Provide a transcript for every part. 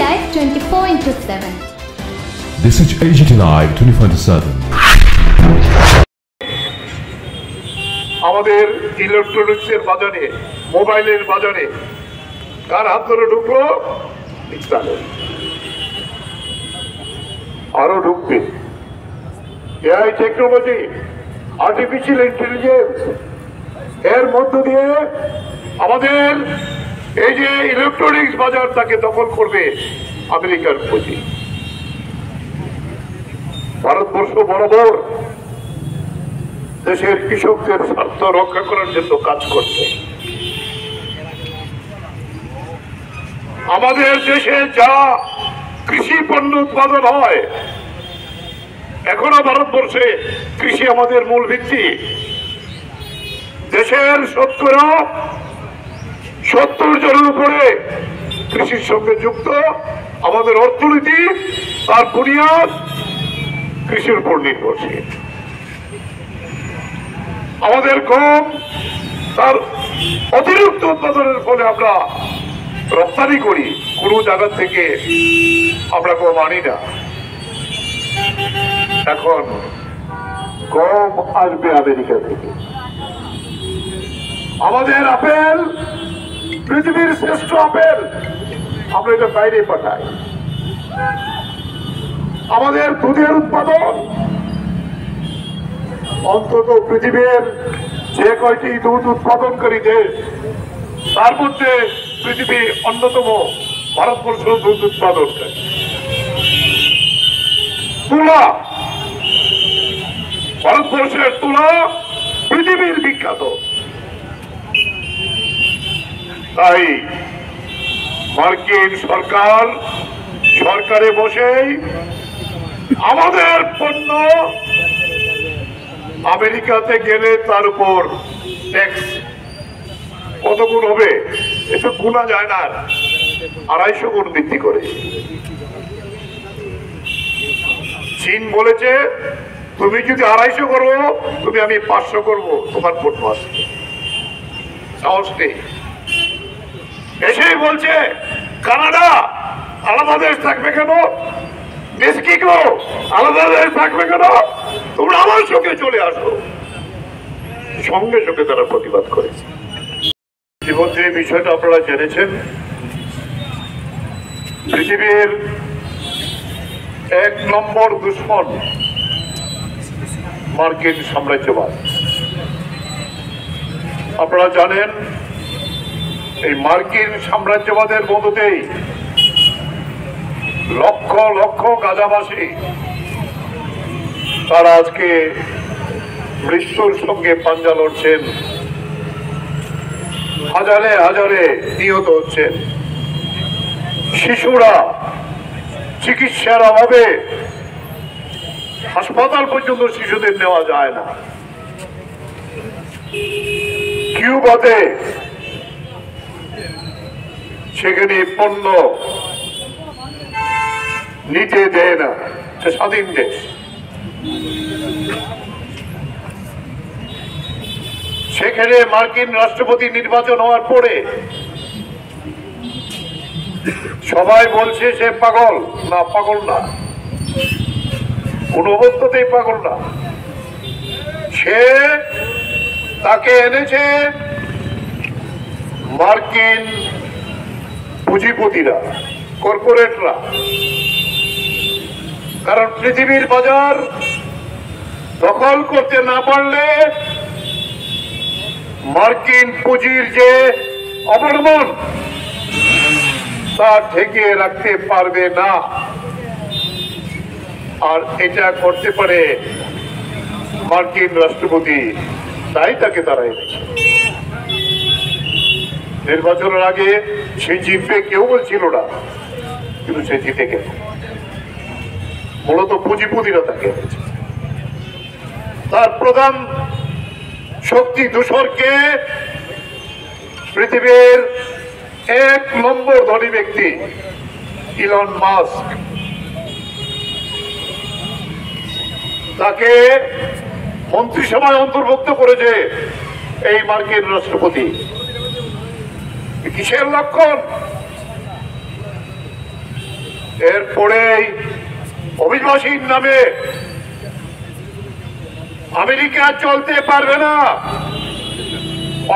Live 24/7. This is AGT Live 24/7. আমাদের ইলেকট্রনিক্সের বাজারে, মোবাইলের বাজারে কার হাত ধরে ঢুকলো? ইসরায়েল। আরো ঢুকবে। এআই টেকনোলজি, আর্টিফিশিয়াল ইন্টেলিজেন্স, এর মধ্য দিয়ে আমাদের এই যে ইলেকট্রনিক্স বাজার তাকে দখল করবে আমেরিকার পুঁজি। ভারতবর্ষ বরাবর দেশের কৃষকদের স্বার্থ রক্ষা করার জন্য কাজ করছে। আমাদের দেশে যা কৃষি পণ্য উৎপাদন হয়, এখনো ভারতবর্ষে কৃষি আমাদের মূল ভিত্তি। দেশের 70 জনের উপরে কৃষির সঙ্গে যুক্ত। আমাদের অর্থনীতি তার বুনিয়াদ কৃষির উপর নির্ভরশীল। আমাদের গম তার অতিরিক্ত উৎপাদনের ফলে আমরা রপ্তানি করি, কোন জায়গা থেকে আমরা গম আনি না। এখন গম আসবে আমেরিকা থেকে। আমাদের আপেল পৃথিবীর শ্রেষ্ঠ আপেল, আমরা এটা বাইরে পাঠাই। আমাদের দুধের উৎপাদন অন্তত পৃথিবীর যে কয়টি দুধ উৎপাদনকারী দেশ তার মধ্যে পৃথিবী অন্যতম ভারতবর্ষ দুধ উৎপাদনকারী। তুলা, ভারতবর্ষের তুলা পৃথিবীর বিখ্যাত। তাই মার্কিন সরকারে বসেই আমাদের পণ্য আমেরিকাতে গেলে তার উপর ট্যাক্স কত গুণ হবে এটা গুণা যায় না, 250 গুণ বৃদ্ধি করে। চীন বলেছে তুমি যদি 250 করো, তুমি আমি 500 করবো, তোমার পণ্য আসবে। সাহস নেই। এসেই বলছে কানাডা আলাদা দেশ থাকবে কেন, মেক্সিকো আলাদা দেশ থাকবে কেন, তোমরা আমার সঙ্গে চলে আসো। সঙ্গে সঙ্গে তারা প্রতিবাদ করেছে। ইতিমধ্যে এই বিষয়টা আপনারা জেনেছেন, পৃথিবীর 1 নম্বর দুশ্মন মার্কিন সাম্রাজ্যবাদ। আপনারা জানেন এই মার্কিন সাম্রাজ্যবাদের মধ্যেই লক্ষ লক্ষ গাজাবাসী তারা আজকে মৃত্যুর সঙ্গে পাঞ্জা লড়ছেন, হাজারে হাজারে নিহত হচ্ছেন। শিশুরা চিকিৎসার অভাবে হাসপাতাল পর্যন্ত শিশুদের নেওয়া যায় না। কিউবাতে সেখানে পণ্য নিতে দেয় না, সে স্বাধীন দেশ। সেখানে মার্কিন রাষ্ট্রপতি নির্বাচন হওয়ার পরে সবাই বলছে সে পাগল। না, পাগল না, কোন অবস্থাতেই পাগল না। সে তাকে এনেছে মার্কিন পুঁজিপতিরা, কর্পোরেটরা। কারণ পৃথিবীর বাজার দখল করতে না পারলে মার্কিন পুঁজির যে অবলম্বন তা ঠেকিয়ে রাখতে পারবে না। আর এটা করতে পারে মার্কিন রাষ্ট্রপতি, তাই তাকে তারা এনেছে। নির্বাচনের আগে সে জিতবে কেউ বলছিল না, কিন্তু সে জিতে গেল। মূলত পুঁজিপতিরা তাকে এনেছে। তার প্রধান শক্তি দূষরকে পৃথিবীর 1 নম্বর ধনী ব্যক্তি ইলন মাস্ক, তাকে মন্ত্রিসভায় অন্তর্ভুক্ত করেছে এই মার্কিন রাষ্ট্রপতি। কিসের লক্ষণ? এরপরেই অভিবাসীর নামে আমেরিকা চলতে পারবে না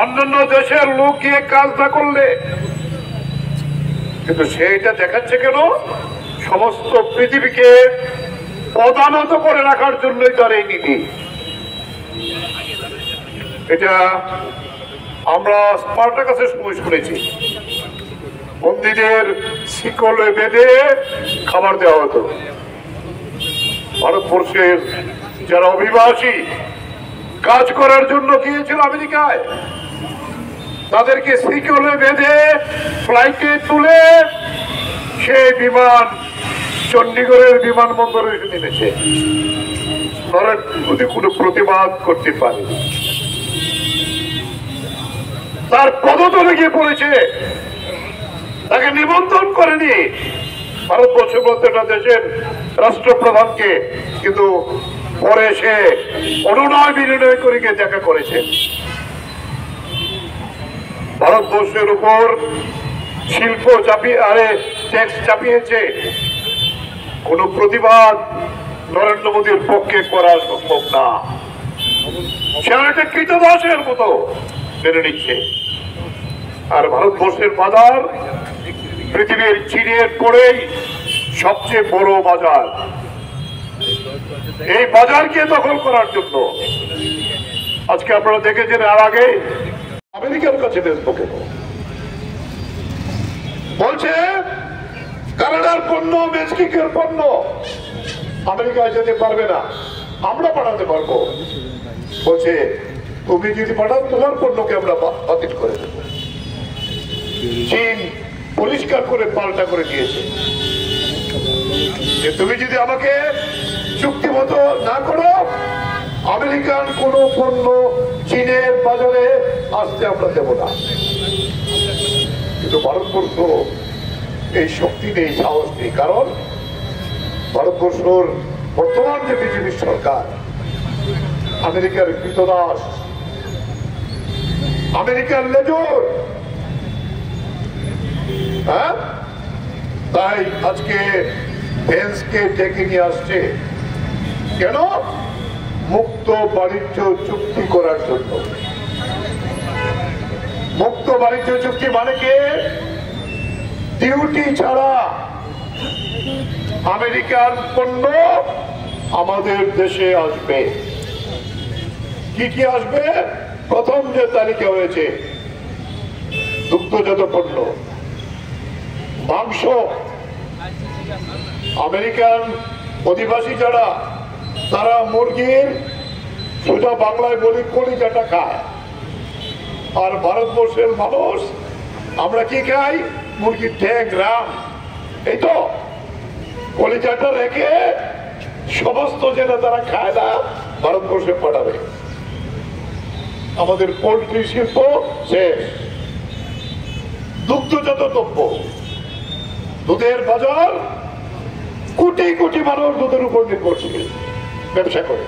অন্যান্য দেশের লোক গিয়ে কাজ না করলে। কিন্তু সেইটা দেখাচ্ছে কেন? সমস্ত পৃথিবীকে পদানত করে রাখার জন্যই তার এই নীতি। এটা আমরা স্পার্টাকাসের সময় শুনেছি, বন্দীদের শিকলে বেঁধে খাবার দেওয়া হতো। ভারতবর্ষের যারা অভিবাসী কাজ করার জন্য গিয়েছিল আমেরিকায়, তাদেরকে শিকলে বেঁধে ফ্লাইটে তুলে সেই বিমান চণ্ডীগড়ের বিমানবন্দরে এসে নেমেছে। নরেন্দ্র মোদী কোনো প্রতিবাদ করতে পারেনি, তার পদতলে গিয়ে পড়েছে, তাকে নিমন্ত্রণ করেনি ভারতবর্ষের প্রত্যেকটা দেশের রাষ্ট্রপ্রধানকে, কিন্তু পরে সে অনুনয় বিনয় করে গিয়ে দেখা করেছে। ভারতবর্ষের উপর শিল্প চাপিয়ে ট্যাক্স চাপিয়েছে, কোন প্রতিবাদ নরেন্দ্র মোদীর পক্ষে করা সম্ভব না। সে একটা কৃতদাসের মতো মেনে নিচ্ছে। আর ভারতবর্ষের বাজার পৃথিবীর চীনের পরেই সবচেয়ে বড় বাজার। এই বাজারকে দখল করার জন্য আজকে আপনারা দেখেছেন, আর আগে আমেরিকার কাছে বেচবো কেন বলছে, কানাডার পণ্য, মেক্সিকোর পণ্য আমেরিকায় যেতে পারবে না, আমরা পাঠাতে পারবো। বলছে তুমি যদি পাঠাও তোমার পণ্যকে আমরা বাতিল করে দেবো। চীন পরিষ্কার করে পাল্টা করে দিয়েছে যে তুমি যদি আমাকে চুক্তি মতো না করো, আমেরিকান কোন পণ্য চীনের বাজারে আসতে আমরা দেব না। কিন্তু ভারতবর্ষ এই শক্তি নেই, সাহস নেই, কারণ ভারতবর্ষের বর্তমান যে বিজেপি সরকার আমেরিকার কৃতদাস, আমেরিকার লেজর। হ্যাঁ, তাই আজকে ভেন্সকে ডেকে নিয়ে আসছে কেন? মুক্ত বাণিজ্য চুক্তি করার জন্য। মুক্ত বাণিজ্য চুক্তি মানে কি? ডিউটি ছাড়া আমেরিকান পণ্য আমাদের দেশে আসবে। কি কি আসবে? প্রথম যে তালিকা হয়েছে দুগ্ধজাত পণ্য, মাংস। আমেরিকান অধিবাসী যারা, তারা মুরগির, সোজা বাংলায় বলি, কলিজাটা খায়। আর ভারতবর্ষের মানুষ আমরা কি খাই? মুরগির ঠ্যাং, রাম। এই তো কলিজাটা রেখে সমস্ত যেটা তারা খায় না ভারতবর্ষে পাঠাবে। আমাদের পোল্ট্রি শিল্প শেষ। দুগ্ধজাত দ্রব্য, দুধের বাজার, কোটি কোটি মানুষ দুধের উপর নির্ভরশীল, ব্যবসা করে।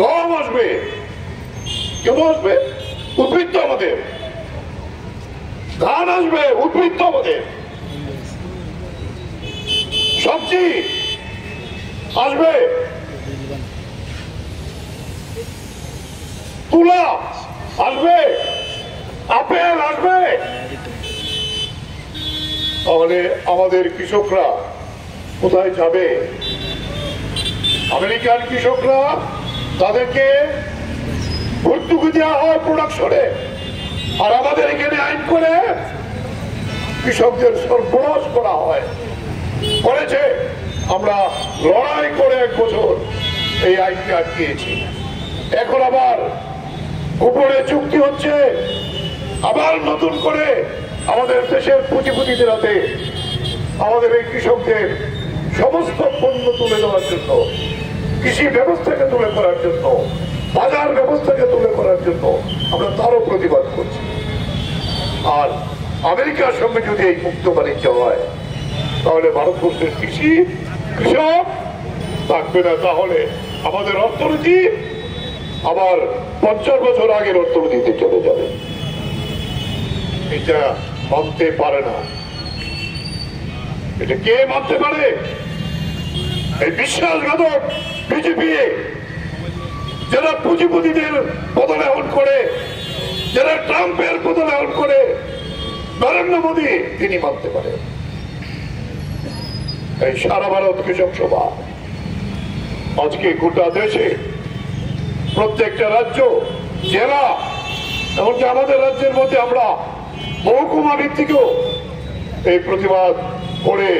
গম আসবে, কেন আসবে? উদ্বৃত্ত আমাদের। ধান আসবে, উদ্বৃত্ত আমাদের। সবজি আসবে, তুলা আসবে, আপেল আসবে। তাহলে আমাদের কৃষকরা কোথায় যাবে? আমেরিকান কৃষকরা, তাদেরকে ভর্তুকি দেওয়া হয় প্রোডাকশনে, আর আমাদের এখানে আইন করে কৃষকদের সর্বনাশ করা হয়। করেছে, আমরা লড়াই করে 1 বছর এই আইনকে আটকিয়েছি। এখন আবার উপরে চুক্তি হচ্ছে, আবার নতুন করে আমাদের দেশের পুঁজিপতিদের হাতে আমাদের এই কৃষকদের সমস্ত পণ্য তুলে দেওয়ার জন্য, কৃষি ব্যবস্থাকে তুলে করার জন্য, বাজার ব্যবস্থাকে তুলে করার জন্য আমরা তারও প্রতিবাদ করছি। আর আমেরিকার সঙ্গে যদি এই মুক্ত বাণিজ্য হয়, তাহলে ভারতবর্ষের কৃষক থাকবে না। তাহলে আমাদের অর্থনীতি আবার 50 বছর আগের অর্থনীতিতে চলে যাবে। এটা মানতে পারে না। এটা কে মানতে পারে? এই বিশ্বাসঘাতক বিজেপি, যারা পুঁজিপতিদের পদলায়ন করে, যারা ট্রাম্পের পদলায়ন করে, নরেন্দ্র মোদী তিনি মানতে পারে? এই সারা ভারত কৃষক সভা আজকে গোটা দেশে প্রত্যেকটা রাজ্য, জেলা, এমনকি আমাদের রাজ্যের মধ্যে আমরা মহকুমা ভিত্তিকেও এই প্রতিবাদ করে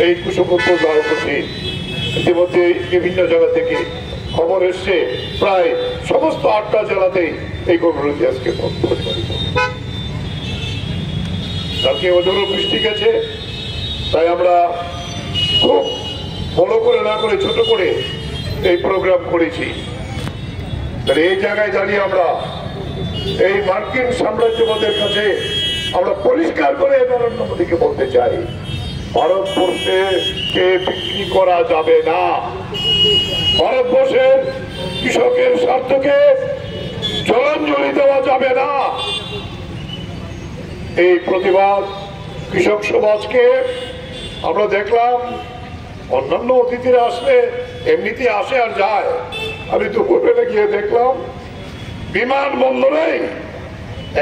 এই কুশপুত্র দাহ করছি। ইতিমধ্যে বিভিন্ন জায়গা থেকে খবর এসছে, প্রায় সমস্ত 8টা জেলাতেই এই কর্মসূচি আজকে প্রতিপালিত। কালকে ওদেরও বৃষ্টি গেছে, তাই আমরা খুব বড় করে না করে ছোট করে এই প্রোগ্রাম করেছি। এই জায়গায় দাঁড়িয়ে আমরা এই মার্কিন সাম্রাজ্যবাদের কাছে আমরা পরিষ্কার করে নরেন্দ্র মোদীকে বলতে চাই, ভারতবর্ষে কে বিক্রি করা যাবে না। ভারতবর্ষের কৃষকের স্বার্থকে জলাঞ্জলি দেওয়া যাবে না। এই প্রতিবাদ কৃষক সমাজকে আমরা দেখলাম, অন্যান্য অতিথিরা আসলে এমনিতে আসে আর যায়। আমি দুপুরবেলা গিয়ে দেখলাম বিমানবন্দরে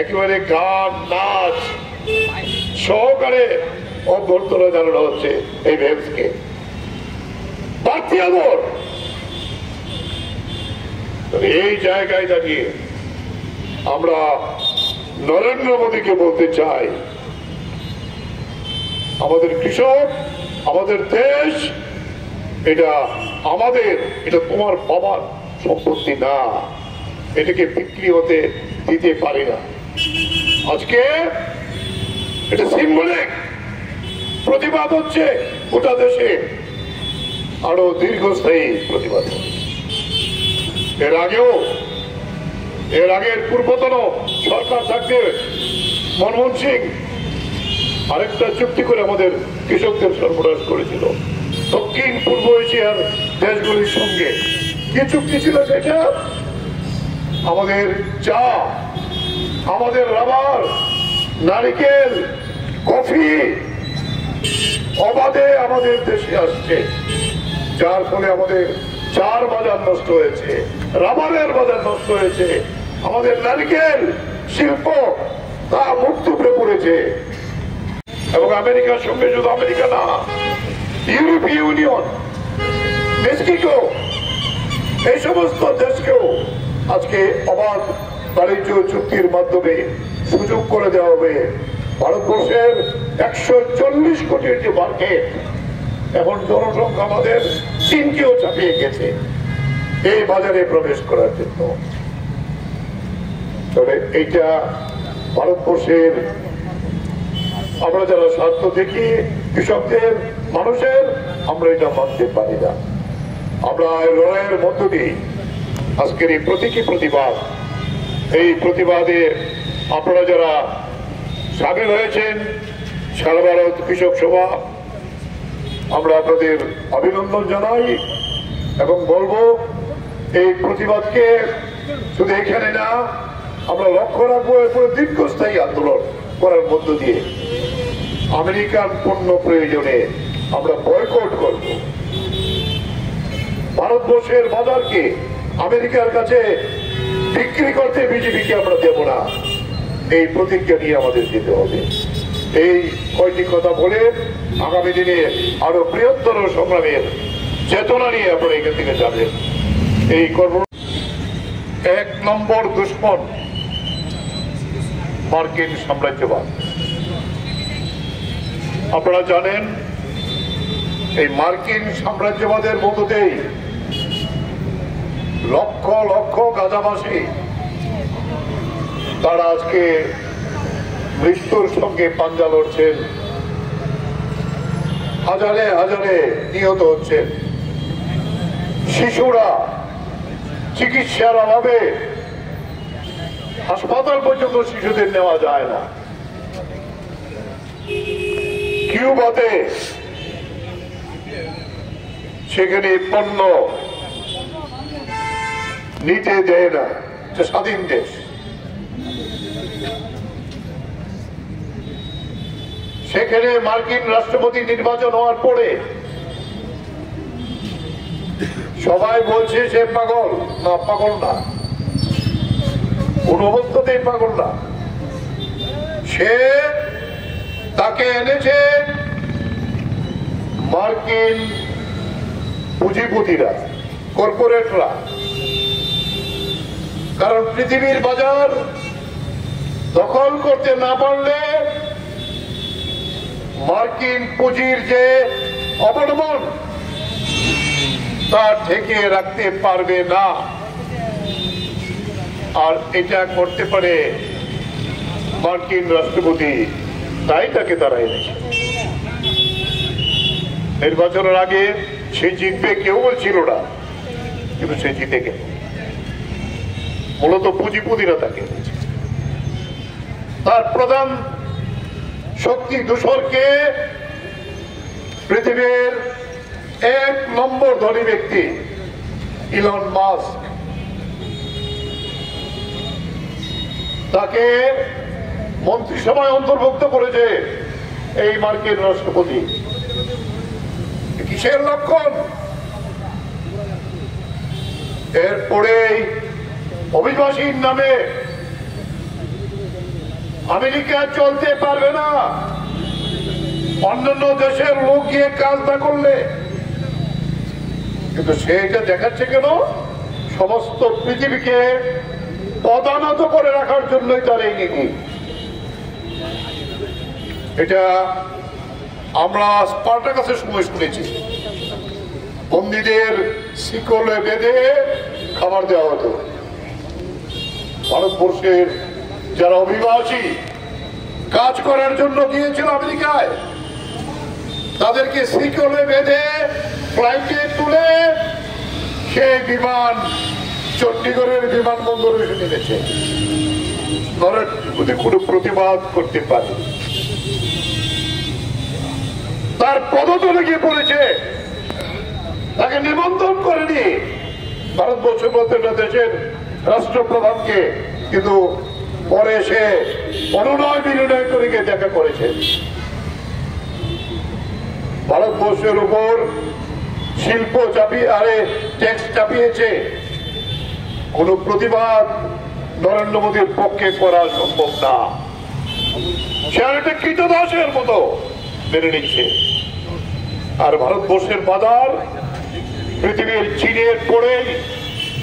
একেবারে গান নাচ সহকারে অভ্যর্থনা জানানো হচ্ছে এই ভেবসকে। এই জায়গায় দাঁড়িয়ে আমরা নরেন্দ্র মোদীকে বলতে চাই, আমাদের কৃষক, আমাদের দেশ, এটা আমাদের, এটা তোমার বাবার সম্পত্তি না, এটাকে বিক্রি হতে দিতে পারি না। আজকে এটা সিম্বলিক প্রতিবাদ হচ্ছে গোটা দেশে, আরো দীর্ঘস্থায়ী প্রতিবাদ। এর আগের পূর্বতন সরকার থাকতে মনমোহন সিং আরেকটা চুক্তি করে আমাদের কৃষকদের সরবরাহ করেছিল দক্ষিণ পূর্ব এশিয়ার দেশগুলির সঙ্গে। কি চুক্তি ছিল সেটা? আমাদের চা, আমাদের রাবার, নারিকেল, কফি অবাধে আমাদের দেশে আসছে, যার ফলে আমাদের চার বাজার নষ্ট হয়েছে, রাবারের বাজার নষ্ট হয়েছে, আমাদের নারিকেল শিল্প তা মুক্ত উপরে পড়েছে। এবং আমেরিকার সঙ্গে শুধু আমেরিকা না, ইউরোপীয় ইউনিয়ন, মেক্সিকো, এই সমস্ত দেশকেও আজকে অবাধ বাণিজ্য চুক্তির মাধ্যমে সুযোগ করে দেওয়া হবে। ভারতবর্ষের 140 কোটির যে মার্কেট, এখন জনসংখ্যা আমাদের চীনকেও চাপিয়ে গেছে এই বাজারে প্রবেশ করার জন্য। তবে এইটা ভারতবর্ষের আমরা যারা স্বার্থ দেখি কৃষকদের, মানুষের, আমরা এটা মানতে পারি না। আমরা লড়াইয়ের মধ্য দিয়ে আজকের এই প্রতীকী প্রতিবাদ, এই প্রতিবাদে আপনারা যারা সামিল হয়েছেন, সারা ভারত কৃষক সভা, আমরা আপনাদের অভিনন্দন জানাই এবং বলবো এই প্রতিবাদকে শুধু এখানে না, আমরা লক্ষ্য রাখবো এরপরে দীর্ঘস্থায়ী আন্দোলন করার মধ্য দিয়ে আমেরিকান পণ্য প্রয়োজনে আমরা বয়কট করব। ভারতবর্ষের বাজারকে আমেরিকার কাছে বিক্রি করতে বিজেপিকে আমরা দেব না, এই প্রতিজ্ঞা নিয়ে আমাদের যেতে হবে। এই কয়টি কথা বলে আগামী দিনে আরো বৃহত্তর সংগ্রামের চেতনা নিয়ে আপনারা এখান থেকে যাবেন। এই কর্ম 1 নম্বর দুশ্মন মার্কিন সাম্রাজ্যবাদ। আপনারা জানেন এই মার্কিন সাম্রাজ্যবাদের মধ্যেই লক্ষ লক্ষ গাজাবাসী তারা আজকে মৃত্যুর সঙ্গে পাঞ্জা লড়ছেন, হাজারে হাজারে নিহত হচ্ছেন, শিশুরা চিকিৎসার অভাবে হাসপাতাল পর্যন্ত শিশুদের নেওয়া যায় না। কিউবাতে সেখানে পণ্য নিতে দেয় না, স্বাধীন দেশ, সেখানে মার্কিন রাষ্ট্রপতি নির্বাচন হওয়ার পরে সবাই বলছে সে পাগল। না, পাগল না, কোন অবস্থাতেই পাগল না। সে তাকে এনেছে মার্কিন পুঁজিপতিরা, কর্পোরেটরা। কারণ পৃথিবীর বাজার দখল করতে না পারলে মার্কিন পুঁজির যে অবলম্বন তা ঠেকিয়ে রাখতে পারবে না। আর এটা করতে পারে মার্কিন রাষ্ট্রপতি, তাই তাকে তারা এনেছে। নির্বাচনের আগে সে জিতবে কেউ বলছিল না, কিন্তু সে জিতে গেল। মূলত পুঁজিপতিরা তাকে এনেছে। তার প্রধান শক্তি দূষরকে পৃথিবীর 1 নম্বর ধনী ব্যক্তি ইলন মাস্ক, তাকে মন্ত্রিসভায় অন্তর্ভুক্ত করেছে এই মার্কিন রাষ্ট্রপতি। কিসের লক্ষণ? এরপরে অভিবাসীর নামে আমেরিকা চলতে পারবে না, অন্যান্য দেশের লোক গিয়ে কাজ না করলে। কিন্তু সে এটা দেখাচ্ছে কেন? সমস্ত পৃথিবীকে পদানত করে রাখার জন্যই তার এই নীতি। এটা আমরা স্পার্টাকাসের সময় শুনেছি, বন্দীদের শিকলে বেঁধে খাবার দেওয়া হতো। ভারতবর্ষের যারা অভিবাসী কাজ করার জন্য গিয়েছিল আমেরিকায়, তাদেরকে শিকলে বেঁধে ফ্লাইটে তুলে সেই বিমান চণ্ডীগড়ের বিমানবন্দরে এসে নেমেছে। কোনো প্রতিবাদ করতে পারে, তার পদতলে গিয়ে পড়েছে, তাকে নিমন্ত্রণ করেনি ভারতবর্ষের প্রত্যেকটা দেশের রাষ্ট্রপ্রধানকে, কিন্তু পরে সে অনুনয় বিনয় করে গিয়ে দেখা করেছে। ভারতবর্ষের উপর শিল্প চাপিয়ে ট্যাক্স চাপিয়েছে। কোন প্রতিবাদ নরেন্দ্র মোদীর পক্ষে করা সম্ভব না। সে একটা কীটদাসের মতো মেনে নিচ্ছে। আর ভারতবর্ষের বাজার পৃথিবীর চীনের পরেই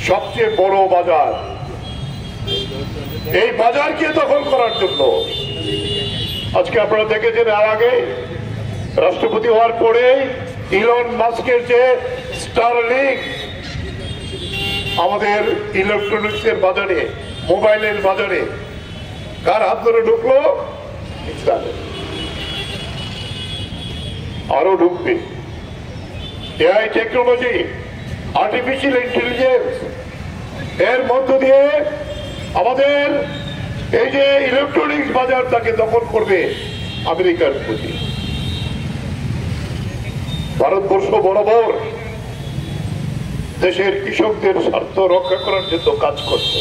সবচেয়ে বড় বাজার। এই বাজারকে দখল করার জন্য আজকে আপনারা দেখেছেন, আর আগে রাষ্ট্রপতি হওয়ার পরে ইলন মাস্কের যে স্টারলিংক আমাদের ইলেকট্রনিক্সের বাজারে, মোবাইলের বাজারে কার হাত ধরে ঢুকলো? আরো ঢুকবে। এআই টেকনোলজি, আর্টিফিশিয়াল ইন্টেলিজেন্স, এর মধ্য দিয়ে আমাদের এই যে ইলেকট্রনিক্স বাজার তাকে দখল করবে আমেরিকার পুঁজি। ভারতবর্ষ বরাবর দেশের কৃষকদের স্বার্থ রক্ষা করার জন্য কাজ করছে।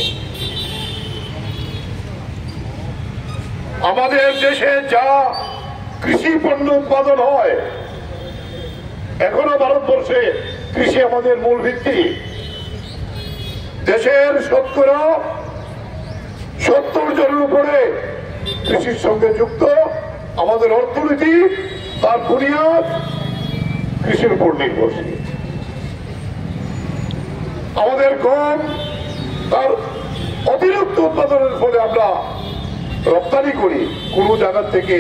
আমাদের দেশে যা কৃষি পণ্য উৎপাদন হয়, এখনো ভারতবর্ষে কৃষি আমাদের মূল ভিত্তি। দেশের 70 জনের উপরে কৃষির সঙ্গে যুক্ত। আমাদের অর্থনীতি তার বুনিয়াদ কৃষির উপর নির্ভরশীল। আমাদের গম তার অতিরিক্ত উৎপাদনের ফলে আমরা রপ্তানি করি, কোন জায়গা থেকে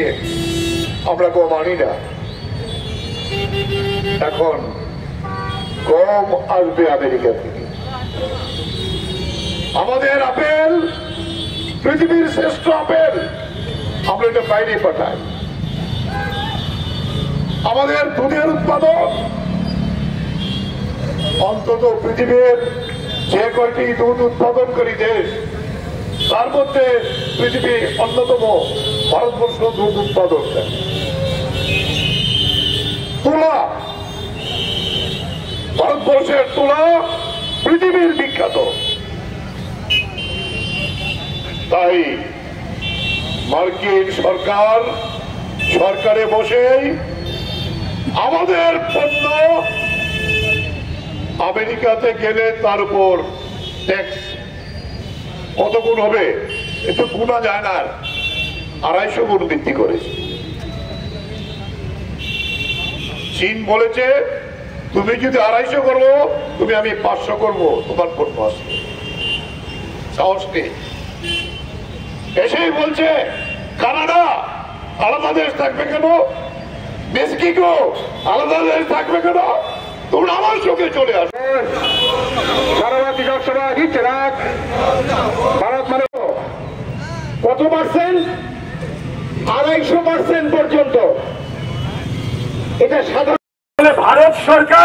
আমরা গম আনি না। এখন গম আসবে আমেরিকা থেকে। আমাদের আপেল পৃথিবীর শ্রেষ্ঠ আপেল, আমরা এটা বাইরে পাঠাই। আমাদের দুধের উৎপাদন অন্তত পৃথিবীর যে কয়টি দুধ উৎপাদনকারী দেশ, তার মধ্যে পৃথিবী অন্যতম। ভারতবর্ষ দুধ উৎপাদন দেয়। তুলা, ভারতবর্ষের তুলা পৃথিবীর বিখ্যাত। তাই মার্কিন সরকার সরকারে বসেই আমাদের পণ্য আমেরিকাতে গেলে তার উপর ট্যাক্স কত গুণ হবে এতে গুণা যায় না, 250 গুণ বৃদ্ধি করেছে। চীন বলেছে তুমি যদি 250 করবো তুমি আমি 500 করবো, তোমার পণ্য আসবে। সাহস নেই। এসেই বলছে কানাডা আলাদা দেশ থাকবে কেন, মেক্সিকো আলাদা দেশ থাকবে কেন, তোমরা আমার সঙ্গে চলে আসো। সারাবাতি লোকসভা দিচ্ছে রাত ভারত মানে কত পার্সেন্ট, 250% পর্যন্ত। এটা সাধারণ ভারত সরকার